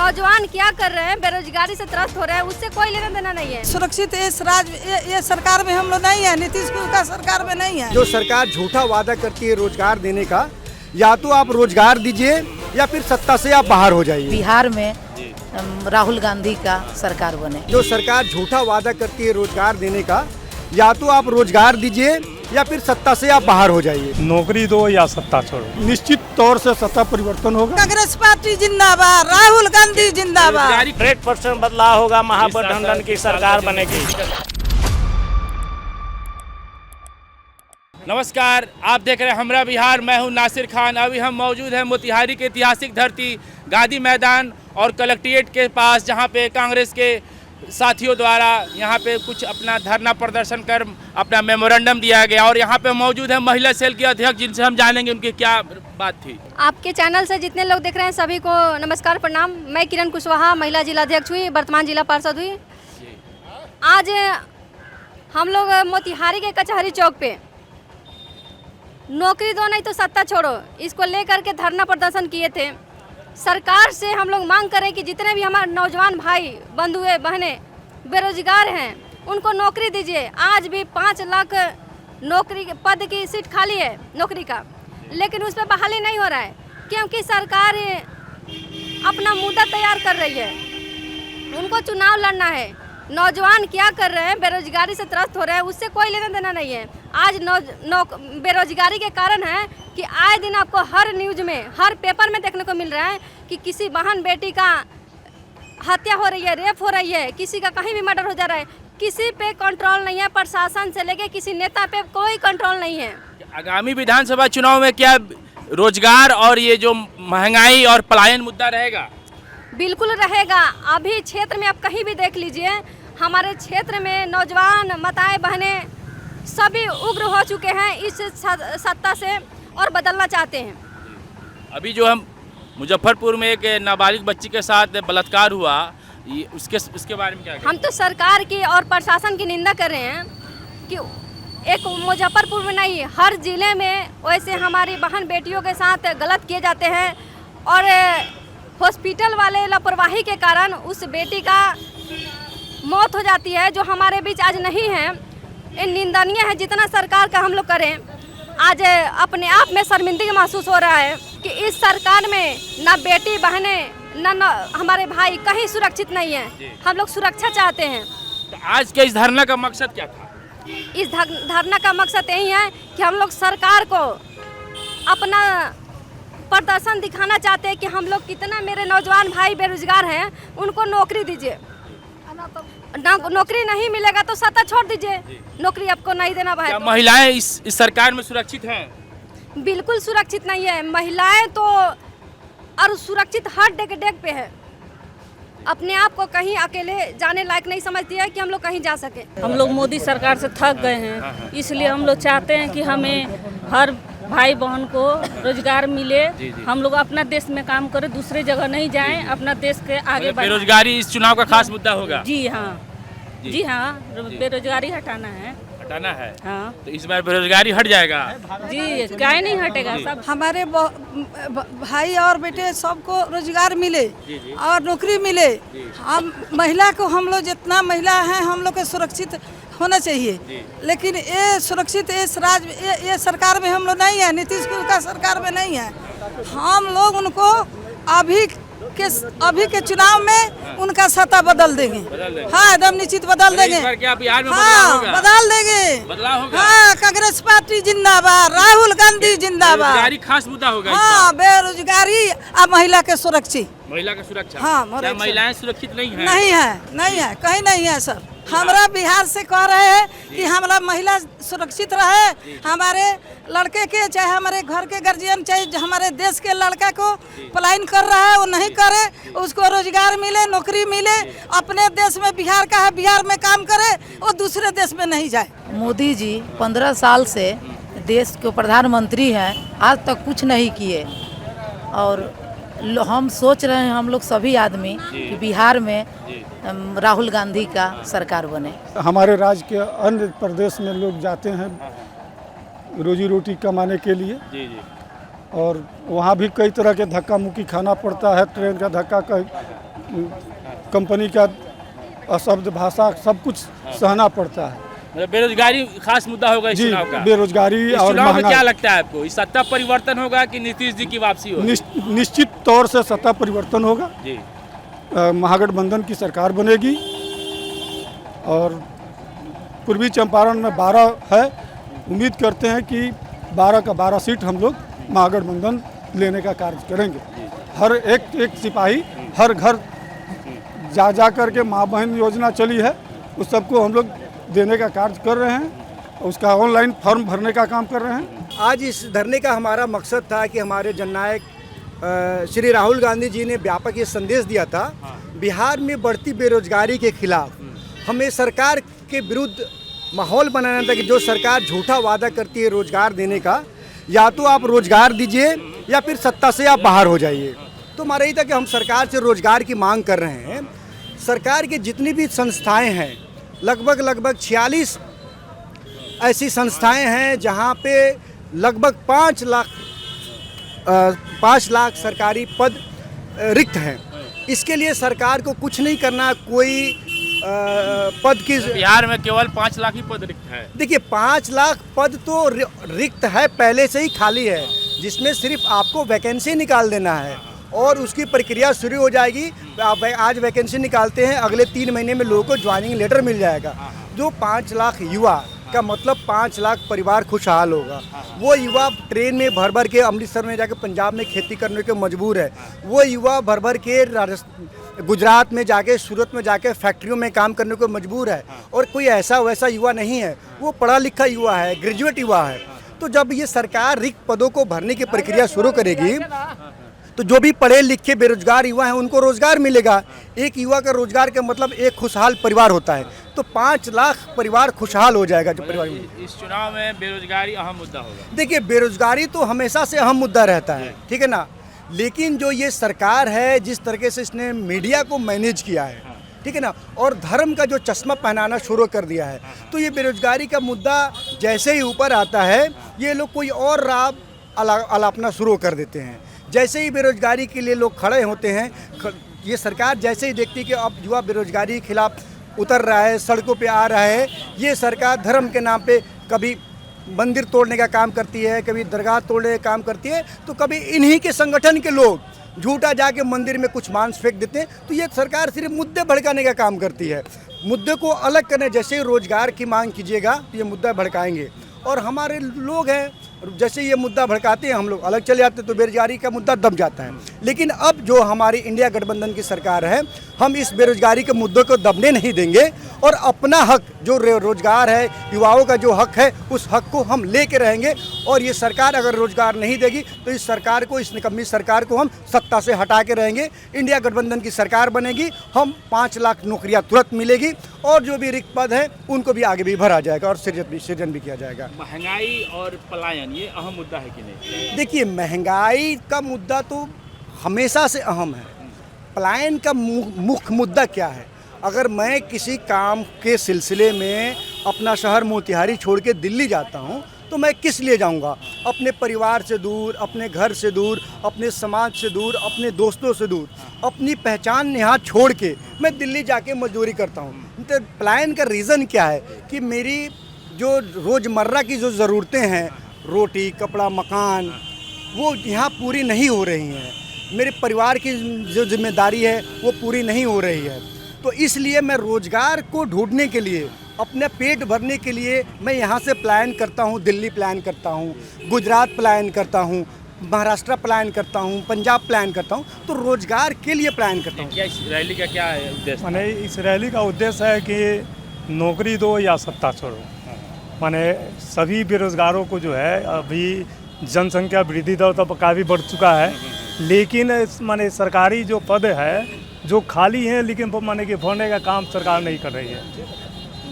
नौजवान क्या कर रहे हैं, बेरोजगारी से त्रस्त हो रहे हैं, उससे कोई लेना देना नहीं है। सुरक्षित ये सरकार में हम लोग नहीं है, नीतीश कुमार का सरकार में नहीं है। जो सरकार झूठा वादा करती है रोजगार देने का, या तो आप रोजगार दीजिए या फिर सत्ता से आप बाहर हो जाइए। बिहार में राहुल गांधी का सरकार बने। जो सरकार झूठा वादा करती है रोजगार देने का, या तो आप रोजगार दीजिए या फिर सत्ता से आप बाहर हो जाइए। नौकरी दो या सत्ता छोड़ो। निश्चित तौर से सत्ता परिवर्तन होगा। कांग्रेस पार्टी जिंदाबाद, राहुल गांधी जिंदाबाद। 100% बदलाव होगा, महागठबंधन की सरकार बनेगी। नमस्कार, आप देख रहे हैं हमरा बिहार। मैं हूं नासिर खान। अभी हम मौजूद हैं मोतिहारी के ऐतिहासिक धरती गांधी मैदान और कलेक्ट्रेट के पास, जहां पे कांग्रेस के साथियों द्वारा यहां पे कुछ अपना धरना प्रदर्शन कर अपना मेमोरेंडम दिया गया। और यहां पे मौजूद है महिला सेल की अध्यक्ष, जिनसे हम जानेंगे उनकी क्या बात थी। आपके चैनल से जितने लोग देख रहे हैं सभी को नमस्कार, प्रणाम। मैं किरण कुशवाहा, महिला जिला अध्यक्ष हुई, वर्तमान जिला पार्षद हुई। आज हम लोग मोतिहारी के कचहरी चौक पे नौकरी दो नहीं तो सत्ता छोड़ो, इसको लेकर के धरना प्रदर्शन किए थे। सरकार से हम लोग मांग करें कि जितने भी हमारे नौजवान भाई बंधुए बहनें बेरोजगार हैं, उनको नौकरी दीजिए। आज भी 5 लाख नौकरी पद की सीट खाली है नौकरी का, लेकिन उस पर बहाली नहीं हो रहा है, क्योंकि सरकार अपना मुद्दा तैयार कर रही है। उनको चुनाव लड़ना है। नौजवान क्या कर रहे हैं, बेरोजगारी से त्रस्त हो रहे हैं, उससे कोई लेना देना नहीं है। आज बेरोजगारी के कारण है कि आए दिन आपको हर न्यूज में, हर पेपर में देखने को मिल रहा है कि किसी बहन बेटी का हत्या हो रही है, रेप हो रही है, किसी का कहीं भी मर्डर हो जा रहा है। किसी पे कंट्रोल नहीं है, प्रशासन से लेके किसी नेता पे कोई कंट्रोल नहीं है। आगामी विधानसभा चुनाव में क्या रोजगार और ये जो महंगाई और पलायन मुद्दा रहेगा? बिल्कुल रहेगा। अभी क्षेत्र में आप कहीं भी देख लीजिए, हमारे क्षेत्र में नौजवान माताएं बहनें सभी उग्र हो चुके हैं इस सत्ता से और बदलना चाहते हैं। अभी जो हम मुजफ्फरपुर में एक नाबालिग बच्ची के साथ बलात्कार हुआ, उसके बारे में क्या कहें? हम तो सरकार की और प्रशासन की निंदा कर रहे हैं कि एक मुजफ्फरपुर में नहीं, हर जिले में वैसे हमारी बहन बेटियों के साथ गलत किए जाते हैं। और हॉस्पिटल वाले लापरवाही के कारण उस बेटी का मौत हो जाती है, जो हमारे बीच आज नहीं है। ये निंदनीय है। जितना सरकार का हम लोग करें, आज अपने आप में शर्मिंदगी महसूस हो रहा है कि इस सरकार में ना बेटी बहनें ना हमारे भाई कहीं सुरक्षित नहीं है। हम लोग सुरक्षा चाहते हैं। तो आज के इस धरना का मकसद क्या था? इस धरना का मकसद यही है कि हम लोग सरकार को अपना प्रदर्शन दिखाना चाहते हैं कि हम लोग कितना, मेरे नौजवान भाई बेरोजगार हैं, उनको नौकरी दीजिए। नौकरी नहीं मिलेगा तो सत्ता छोड़ दीजिए। नौकरी आपको नहीं देना भाई। क्या महिलाएं इस सरकार में सुरक्षित हैं? बिल्कुल सुरक्षित नहीं है। महिलाएं तो और सुरक्षित हर डेग पे है। अपने आप को कहीं अकेले जाने लायक नहीं समझती है कि हम लोग कहीं जा सके। हम लोग मोदी सरकार से थक गए हैं, इसलिए हम लोग चाहते हैं कि हमें हर भाई बहन को रोजगार मिले। हम लोग अपना देश में काम करें, दूसरे जगह नहीं जाएं, अपना देश के आगे बढ़ाएं। बेरोजगारी इस चुनाव का खास मुद्दा होगा। जी हाँ, बेरोजगारी हटाना है। हाँ, तो इस बार बेरोजगारी हट जाएगा जी, क्या नहीं हटेगा। सब हमारे भाई और बेटे सबको रोजगार मिले और नौकरी मिले। हम महिला को, हम लोग जितना महिला हैं, हम लोग को सुरक्षित होना चाहिए। लेकिन ये सुरक्षित ये सरकार में हम लोग नहीं है, नीतीश कुमार का सरकार में नहीं है। हम लोग उनको अभी के चुनाव में उनका सत्ता बदल देंगे। हाँ, एकदम निश्चित बदल देंगे। क्या बिहार में बदल देंगे। बदलाव होगा? हाँ, कांग्रेस पार्टी जिंदाबाद, राहुल गांधी जिंदाबाद। बेरोजगारी खास मुद्दा होगा। हाँ, बेरोजगारी और महिला के महिला का सुरक्षा। हाँ, महिलाएं सुरक्षित नहीं है? नहीं है, कहीं नहीं है सर। हमरा बिहार से कह रहे हैं कि हमारा महिला सुरक्षित रहे, हमारे लड़के के, चाहे हमारे घर के गार्जियन, चाहे हमारे देश के लड़का को पलायन कर रहा है वो नहीं करे, उसको रोजगार मिले, नौकरी मिले। अपने देश में बिहार का है, बिहार में काम करे, वो दूसरे देश में नहीं जाए। मोदी जी 15 साल से देश के प्रधानमंत्री हैं, आज तक कुछ नहीं किए। और हम सोच रहे हैं, हम लोग सभी आदमी, कि बिहार में राहुल गांधी का सरकार बने। हमारे राज्य के अन्य प्रदेश में लोग जाते हैं रोजी रोटी कमाने के लिए। और वहाँ भी कई तरह के धक्का मुक्की खाना पड़ता है, ट्रेन का धक्का, कंपनी का अशब्द भाषा, सब कुछ सहना पड़ता है। मतलब बेरोजगारी खास मुद्दा होगा इस जी, चुनाव का। बेरोजगारी इस और चुनाव में महंगाई। क्या लगता है आपको, इस सत्ता परिवर्तन होगा कि नीतीश जी की वापसी होगी? निश्चित तौर से सत्ता परिवर्तन होगा जी। महागठबंधन की सरकार बनेगी और पूर्वी चंपारण में 12 है। उम्मीद करते हैं कि 12 का 12 सीट हम लोग महागठबंधन लेने का कार्य करेंगे। हर एक सिपाही हर घर जा कर के माँ बहन योजना चली है, उस सबको हम लोग देने का कार्य कर रहे हैं। उसका ऑनलाइन फॉर्म भरने का काम कर रहे हैं। आज इस धरने का हमारा मकसद था कि हमारे जननायक श्री राहुल गांधी जी ने व्यापक ये संदेश दिया था, बिहार में बढ़ती बेरोजगारी के खिलाफ हमें सरकार के विरुद्ध माहौल बनाना था कि जो सरकार झूठा वादा करती है रोजगार देने का, या तो आप रोजगार दीजिए या फिर सत्ता से आप बाहर हो जाइए। तो हमारा यही था कि हम सरकार से रोजगार की मांग कर रहे हैं। सरकार की जितनी भी संस्थाएं हैं, लगभग 46 ऐसी संस्थाएं हैं जहां पे लगभग 5 लाख सरकारी पद रिक्त हैं। इसके लिए सरकार को कुछ नहीं करना, कोई पद की बिहार में केवल 5 लाख ही पद रिक्त है। देखिए 5 लाख पद तो रिक्त है, पहले से ही खाली है, जिसमें सिर्फ आपको वैकेंसी निकाल देना है और उसकी प्रक्रिया शुरू हो जाएगी। आप आज वैकेंसी निकालते हैं, अगले 3 महीने में लोगों को ज्वाइनिंग लेटर मिल जाएगा। जो 5 लाख युवा का मतलब 5 लाख परिवार खुशहाल होगा। वो युवा ट्रेन में भर के अमृतसर में जाके पंजाब में खेती करने के मजबूर है। वो युवा भर के गुजरात में जाके, सूरत में जाके फैक्ट्रियों में काम करने को मजबूर है। और कोई ऐसा वैसा युवा नहीं है, वो पढ़ा लिखा युवा है, ग्रेजुएट युवा है। तो जब ये सरकार रिक्त पदों को भरने की प्रक्रिया शुरू करेगी तो जो भी पढ़े लिखे बेरोजगार युवा हैं उनको रोजगार मिलेगा। एक युवा का रोजगार का मतलब एक खुशहाल परिवार होता है। तो 5 लाख परिवार खुशहाल हो जाएगा। जो परिवार इस चुनाव में बेरोजगारी अहम मुद्दा होगा। देखिए बेरोजगारी तो हमेशा से अहम मुद्दा रहता है, ठीक है ना। लेकिन जो ये सरकार है, जिस तरीके से इसने मीडिया को मैनेज किया है, ठीक है ना, और धर्म का जो चश्मा पहनाना शुरू कर दिया है, तो ये बेरोजगारी का मुद्दा जैसे ही ऊपर आता है ये लोग कोई और राह अलापना शुरू कर देते हैं। जैसे ही बेरोजगारी के लिए लोग खड़े होते हैं, ये सरकार जैसे ही देखती है कि अब युवा बेरोजगारी के खिलाफ उतर रहा है, सड़कों पे आ रहा है, ये सरकार धर्म के नाम पे कभी मंदिर तोड़ने का काम करती है, कभी दरगाह तोड़ने का काम करती है, तो कभी इन्हीं के संगठन के लोग झूठा जाके मंदिर में कुछ मांस फेंक देते हैं। तो ये सरकार सिर्फ मुद्दे भड़काने का काम करती है। मुद्दे को अलग करने, जैसे ही रोजगार की मांग कीजिएगा तो ये मुद्दा भड़काएंगे। और हमारे लोग हैं, जैसे ये मुद्दा भड़काते हैं हम लोग अलग चले जाते हैं, तो बेरोजगारी का मुद्दा दब जाता है। लेकिन अब जो हमारी इंडिया गठबंधन की सरकार है, हम इस बेरोजगारी के मुद्दे को दबने नहीं देंगे और अपना हक जो रोजगार है, युवाओं का जो हक है, उस हक को हम लेके रहेंगे। और ये सरकार अगर रोजगार नहीं देगी तो इस सरकार को, इस निकम्मी सरकार को हम सत्ता से हटा के रहेंगे। इंडिया गठबंधन की सरकार बनेगी, हम 5 लाख नौकरियां तुरंत मिलेगी और जो भी रिक्त पद है उनको भी आगे भी भरा जाएगा और सृजन भी किया जाएगा। महंगाई और पलायन ये अहम मुद्दा है कि नहीं? देखिए महंगाई का मुद्दा तो हमेशा से अहम है। पलायन का मुख्य मुद्दा क्या है? अगर मैं किसी काम के सिलसिले में अपना शहर मोतिहारी छोड़ के दिल्ली जाता हूँ तो मैं किस लिए जाऊँगा? अपने परिवार से दूर, अपने घर से दूर, अपने समाज से दूर, अपने दोस्तों से दूर, अपनी पहचान यहाँ छोड़ के मैं दिल्ली जाके मजदूरी करता हूँ। तो पलायन का रीज़न क्या है कि मेरी जो रोज़मर्रा की जो ज़रूरतें हैं, रोटी, कपड़ा, मकान, वो यहाँ पूरी नहीं हो रही हैं। मेरे परिवार की जो जिम्मेदारी है वो पूरी नहीं हो रही है। तो इसलिए मैं रोज़गार को ढूंढने के लिए, अपने पेट भरने के लिए मैं यहाँ से पलायन करता हूँ। दिल्ली पलायन करता हूँ, गुजरात पलायन करता हूँ, महाराष्ट्र पलायन करता हूँ, पंजाब पलायन करता हूँ। तो रोज़गार के लिए पलायन करता हूँ। क्या इस रैली का क्या है उद्देश्य? माने इस रैली का उद्देश्य है कि नौकरी दो या सत्ता छोड़ो। माने सभी बेरोजगारों को जो है, अभी जनसंख्या वृद्धि दर तो काफ़ी बढ़ चुका है, लेकिन माने सरकारी जो पद है जो खाली हैं, लेकिन माने कि भरने का काम सरकार नहीं कर रही है।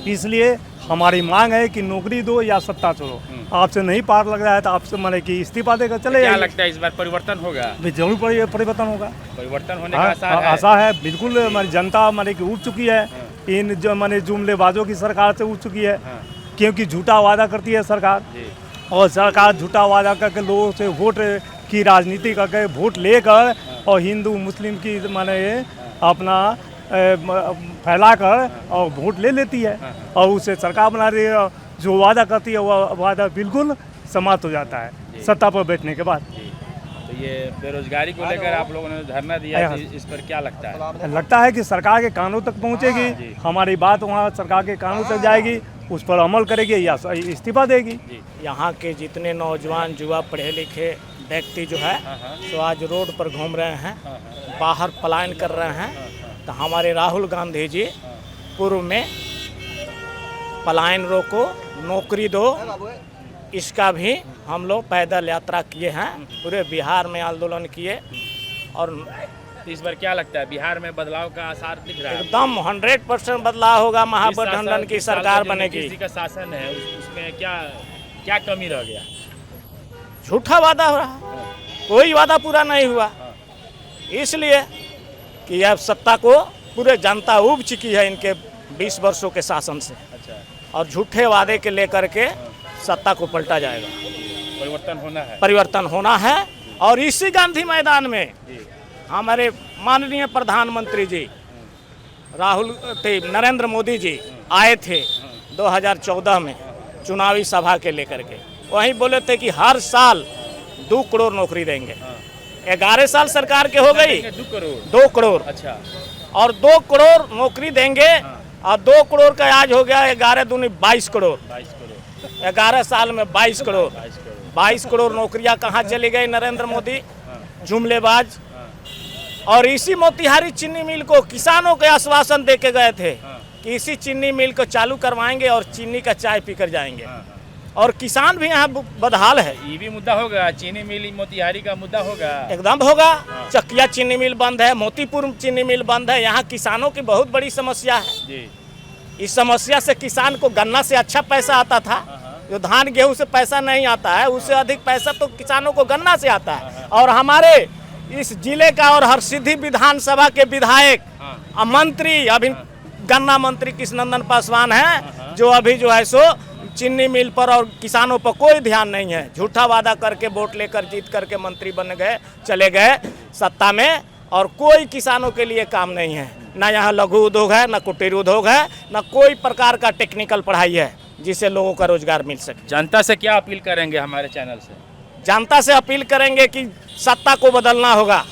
इसलिए हमारी मांग है कि नौकरी दो या सत्ता छोड़ो। आपसे नहीं पार लग रहा है तो आपसे माने कि इस्तीफा देकर चले क्या जाइए। लगता है इस बार परिवर्तन होगा? जरूर परिवर्तन होगा। परिवर्तन होने का आसार है? आशा है बिल्कुल। हमारी जनता माने कि उठ चुकी है, इन जो माने जुमलेबाजों की सरकार से उठ चुकी है, क्योंकि झूठा वादा करती है सरकार। और सरकार झूठा वादा करके लोगों से वोट कि राजनीति करके वोट लेकर और हिंदू मुस्लिम की माने अपना फैलाकर और वोट ले लेती है और उसे सरकार बना रही है। जो वादा करती है वो वादा बिल्कुल समाप्त हो जाता है सत्ता पर बैठने के बाद। तो ये बेरोजगारी को लेकर आप लोगों ने धरना दिया, इस पर क्या लगता है? लगता है कि सरकार के कानों तक पहुंचेगी, हमारी बात वहाँ सरकार के कानों तक जाएगी, उस पर अमल करेगी या इस्तीफा देगी। यहाँ के जितने नौजवान युवा पढ़े लिखे व्यक्ति जो है तो आज रोड पर घूम रहे हैं, बाहर पलायन कर रहे हैं। तो हमारे राहुल गांधी जी पूर्व में पलायन रोको, नौकरी दो, इसका भी हम लोग पैदल यात्रा किए हैं, पूरे बिहार में आंदोलन किए। और इस बार क्या लगता है बिहार में बदलाव का आसार दिख रहा है? एकदम 100% बदलाव होगा, महागठबंधन की सरकार बनेगी। किसी का शासन है उसमें क्या क्या कमी रह गया? झूठा वादा हो रहा है, कोई वादा पूरा नहीं हुआ, इसलिए कि अब सत्ता को पूरे जनता उब चुकी है इनके 20 वर्षों के शासन से। अच्छा, और झूठे वादे के लेकर के सत्ता को पलटा जाएगा, परिवर्तन होना है। और इसी गांधी मैदान में हमारे माननीय प्रधानमंत्री जी नरेंद्र मोदी जी आए थे 2014 में चुनावी सभा के लेकर के, वहीं बोले थे कि हर साल 2 करोड़ नौकरी देंगे। 11 साल सरकार के हो गई, 2 करोड़। अच्छा, और 2 करोड़ नौकरी देंगे और 2 करोड़ का आज हो गया 11 दूनी 22 करोड़। 11 साल में 22 करोड़, 22 करोड़ नौकरियां कहाँ चली गई नरेंद्र मोदी, जुमलेबाज। और इसी मोतिहारी चीनी मिल को किसानों के आश्वासन दे के गए थे कि इसी चीनी मिल को चालू करवाएंगे और चीनी का चाय पीकर जाएंगे। और किसान भी यहाँ बदहाल है। ये भी मुद्दा होगा, चीनी मिल मोतिहारी का मुद्दा होगा, एकदम होगा। चकिया चीनी मिल बंद है, मोतीपुर चीनी मिल बंद है, यहाँ किसानों की बहुत बड़ी समस्या है जी। इस समस्या से किसान को गन्ना से अच्छा पैसा आता था, जो धान गेहूं से पैसा नहीं आता है, उससे अधिक पैसा तो किसानों को गन्ना से आता है। और हमारे इस जिले का और हरसिद्धि विधानसभा के विधायक मंत्री अभी गन्ना मंत्री कृष्णनंदन पासवान है, जो अभी जो है सो चीनी मिल पर और किसानों पर कोई ध्यान नहीं है। झूठा वादा करके वोट लेकर जीत करके मंत्री बन गए, चले गए सत्ता में, और कोई किसानों के लिए काम नहीं है। ना यहाँ लघु उद्योग है, ना कुटीर उद्योग है, ना कोई प्रकार का टेक्निकल पढ़ाई है जिससे लोगों का रोजगार मिल सके। जनता से क्या अपील करेंगे हमारे चैनल से? जनता से अपील करेंगे कि सत्ता को बदलना होगा।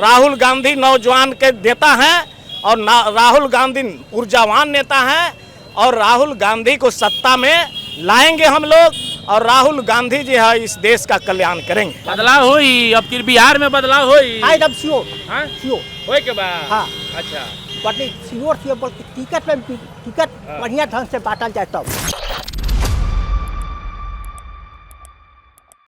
राहुल गांधी नौजवान के नेता हैं और राहुल गांधी ऊर्जावान नेता हैं, और राहुल गांधी को सत्ता में लाएंगे हम लोग, और राहुल गांधी जी है इस देश का कल्याण करेंगे। बदलाव होई, अब फिर बिहार में बदलाव होई। हाँ, एकदम श्योर, हाँ? श्योर होए के बाद? हाँ। अच्छा, बट श्योर श्योर, टिकट बढ़िया ढंग से बांटल जाए तब।